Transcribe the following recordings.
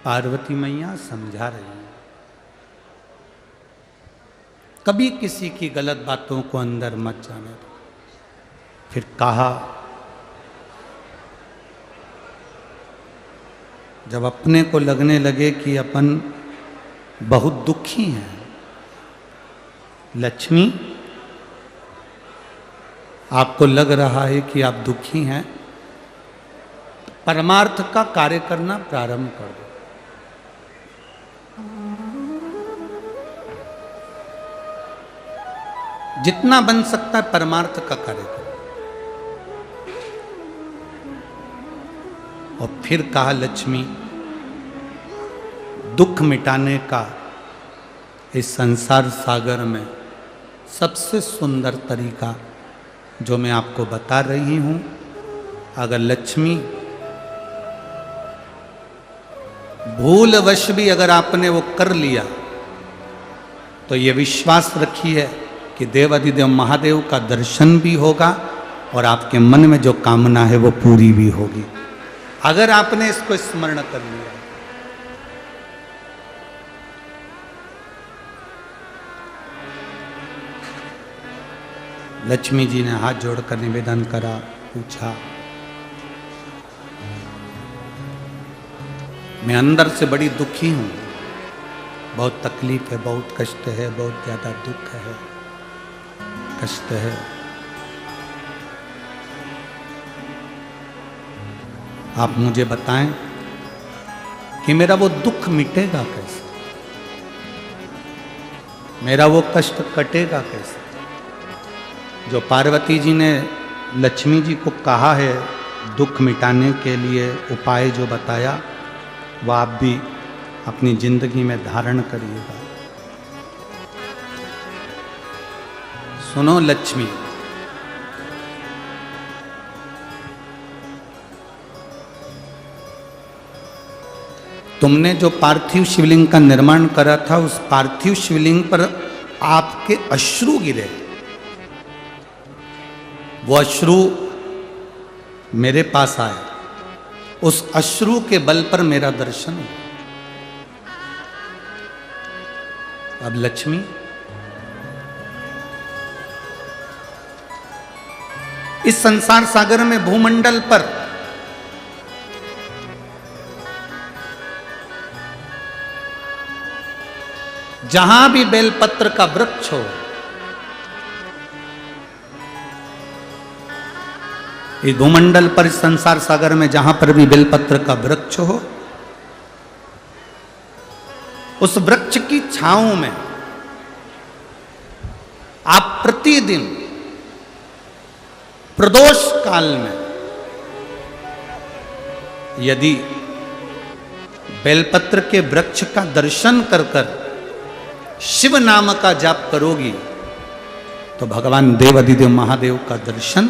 पार्वती मैया समझा रही हैं, कभी किसी की गलत बातों को अंदर मत जाने दो। फिर कहा, जब अपने को लगने लगे कि अपन बहुत दुखी हैं, लक्ष्मी आपको लग रहा है कि आप दुखी हैं, तो परमार्थ का कार्य करना प्रारंभ कर दो। जितना बन सकता है परमार्थ का कार्य करो। और फिर कहा, लक्ष्मी दुख मिटाने का इस संसार सागर में सबसे सुंदर तरीका जो मैं आपको बता रही हूं, अगर लक्ष्मी भूलवश भी अगर आपने वो कर लिया तो ये विश्वास रखिए कि देवाधिदेव महादेव का दर्शन भी होगा और आपके मन में जो कामना है वो पूरी भी होगी, अगर आपने इसको स्मरण कर लिया। लक्ष्मी जी ने हाथ जोड़कर निवेदन करा, पूछा, मैं अंदर से बड़ी दुखी हूं, बहुत तकलीफ है, बहुत कष्ट है, बहुत ज्यादा दुख है, कष्ट है। आप मुझे बताएं कि मेरा वो दुख मिटेगा कैसे, मेरा वो कष्ट कटेगा कैसे। जो पार्वती जी ने लक्ष्मी जी को कहा है दुख मिटाने के लिए उपाय जो बताया, वह आप भी अपनी जिंदगी में धारण करिएगा। सुनो लक्ष्मी, तुमने जो पार्थिव शिवलिंग का निर्माण करा था, उस पार्थिव शिवलिंग पर आपके अश्रु गिरे, वो अश्रु मेरे पास आए, उस अश्रु के बल पर मेरा दर्शन हो। अब लक्ष्मी इस संसार सागर में भूमंडल पर जहां भी बेलपत्र का वृक्ष हो, इस भूमंडल पर, इस संसार सागर में जहां पर भी बेलपत्र का वृक्ष हो, उस वृक्ष की छांव में आप प्रतिदिन प्रदोष काल में यदि बेलपत्र के वृक्ष का दर्शन कर कर शिव नाम का जाप करोगी तो भगवान देवाधिदेव महादेव का दर्शन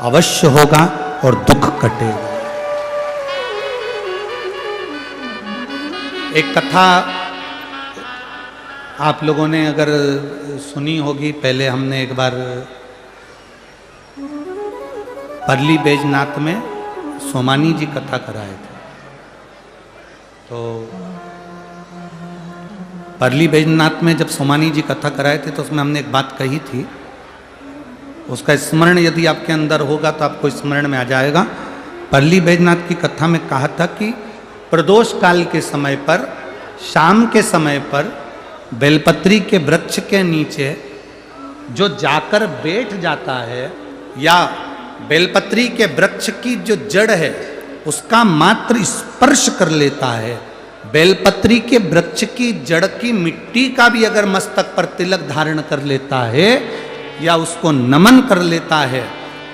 अवश्य होगा और दुख कटेगा। एक कथा आप लोगों ने अगर सुनी होगी, पहले हमने एक बार परली बैजनाथ में सोमानी जी कथा कराए थे। तो परली बैजनाथ में जब सोमानी जी कथा कराए थे तो उसमें हमने एक बात कही थी, उसका स्मरण यदि आपके अंदर होगा तो आपको स्मरण में आ जाएगा। परली बैजनाथ की कथा में कहा था कि प्रदोष काल के समय पर, शाम के समय पर बेलपत्री के वृक्ष के नीचे जो जाकर बैठ जाता है या बेलपत्री के वृक्ष की जो जड़ है उसका मात्र स्पर्श कर लेता है, बेलपत्री के वृक्ष की जड़ की मिट्टी का भी अगर मस्तक पर तिलक धारण कर लेता है या उसको नमन कर लेता है,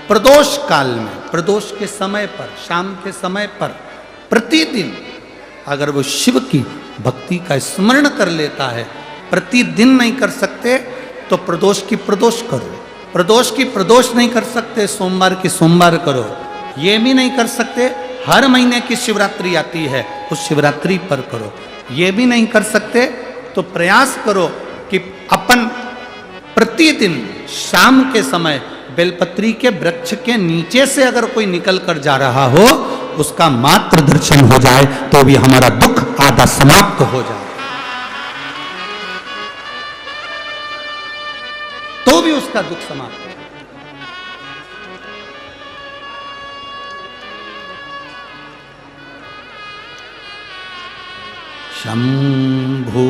प्रदोष काल में, प्रदोष के समय पर, शाम के समय पर प्रतिदिन अगर वो शिव की भक्ति का स्मरण कर लेता है, प्रतिदिन नहीं कर सकते तो प्रदोष की प्रदोष करो, प्रदोष की प्रदोष नहीं कर सकते सोमवार की सोमवार करो, ये भी नहीं कर सकते हर महीने की शिवरात्रि आती है उस शिवरात्रि पर करो, ये भी नहीं कर सकते तो प्रयास करो कि अपन प्रतिदिन शाम के समय बेलपत्री के वृक्ष के नीचे से अगर कोई निकल कर जा रहा हो उसका मात्र दर्शन हो जाए तो भी हमारा दुख आधा समाप्त हो जाए, तो भी उसका दुख समाप्त हो। शंभु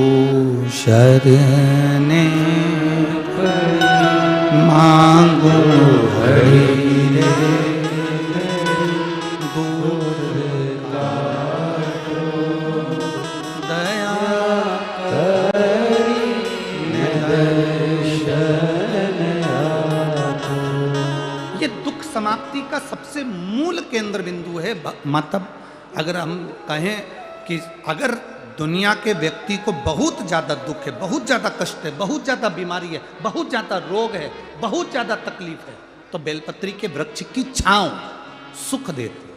शरणे मांगो हरि रे, दूर काटो दया करी दर्शन आपो। ये दुख समाप्ति का सबसे मूल केंद्र बिंदु है। मतलब अगर हम कहें कि अगर दुनिया के व्यक्ति को बहुत ज़्यादा दुख है, बहुत ज़्यादा कष्ट है, बहुत ज़्यादा बीमारी है, बहुत ज़्यादा रोग है, बहुत ज़्यादा तकलीफ है, तो बेलपत्री के वृक्ष की छांव सुख देती।